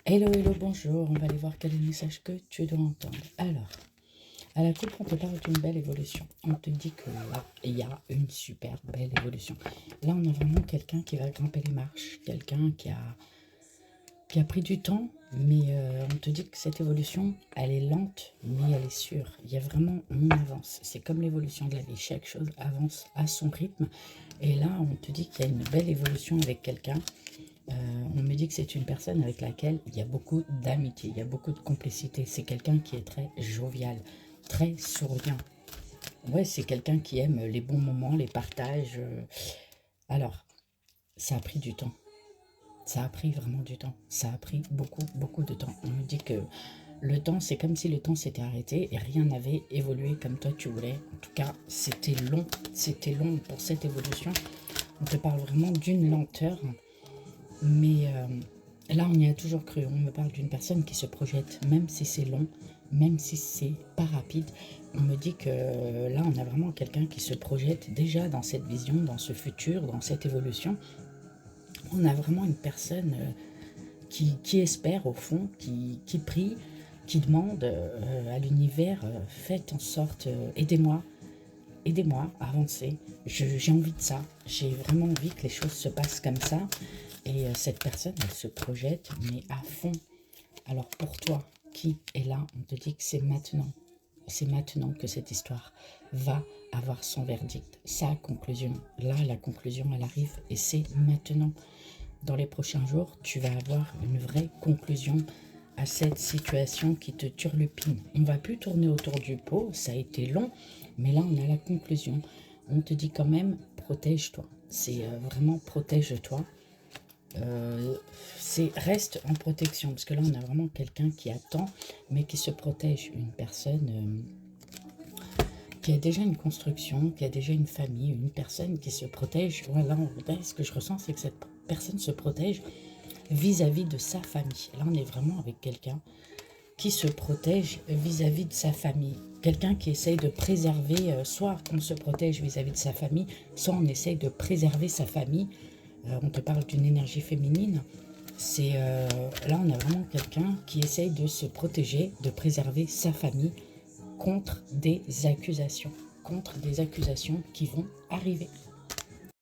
Hello, hello, bonjour. On va aller voir quel est le message que tu dois entendre. Alors, à la coupe, on te parle d'une belle évolution. On te dit que là, il y a une super belle évolution. Là, on a vraiment quelqu'un qui va grimper les marches, quelqu'un qui a pris du temps, mais on te dit que cette évolution, elle est lente, mais elle est sûre. Il y a vraiment, on avance. C'est comme l'évolution de la vie. Chaque chose avance à son rythme. Et là, on te dit qu'il y a une belle évolution avec quelqu'un. On me dit que c'est une personne avec laquelle il y a beaucoup d'amitié, il y a beaucoup de complicité. C'est quelqu'un qui est très jovial, très souriant. Ouais, c'est quelqu'un qui aime les bons moments, les partages. Alors, ça a pris du temps. Ça a pris vraiment du temps. Ça a pris beaucoup, beaucoup de temps. On me dit que le temps, c'est comme si le temps s'était arrêté et rien n'avait évolué comme toi tu voulais. En tout cas, c'était long. C'était long pour cette évolution. On te parle vraiment d'une lenteur. Mais là, on y a toujours cru. On me parle d'une personne qui se projette, même si c'est long, même si c'est pas rapide. On me dit que là, on a vraiment quelqu'un qui se projette déjà dans cette vision, dans ce futur, dans cette évolution. On a vraiment une personne qui espère, au fond, qui prie, qui demande à l'univers, faites en sorte, aidez-moi à avancer. J'ai envie de ça. J'ai vraiment envie que les choses se passent comme ça. Et cette personne, elle se projette, mais à fond. Alors pour toi, qui est là, on te dit que c'est maintenant. C'est maintenant que cette histoire va avoir son verdict, sa conclusion. Là, la conclusion, elle arrive et c'est maintenant. Dans les prochains jours, tu vas avoir une vraie conclusion à cette situation qui te turlupine. On ne va plus tourner autour du pot, ça a été long, mais là, on a la conclusion. On te dit quand même, protège-toi. C'est vraiment protège-toi. Reste en protection, parce que là on a vraiment quelqu'un qui attend mais qui se protège, une personne qui a déjà une construction, qui a déjà une famille, une personne qui se protège. Voilà, ce que je ressens, c'est que cette personne se protège vis-à-vis de sa famille. Là on est vraiment avec quelqu'un qui se protège vis-à-vis de sa famille, quelqu'un qui essaye de préserver, soit on se protège vis-à-vis de sa famille, soit on essaye de préserver sa famille. On te parle d'une énergie féminine. C'est là on a vraiment quelqu'un qui essaye de se protéger, de préserver sa famille contre des accusations qui vont arriver.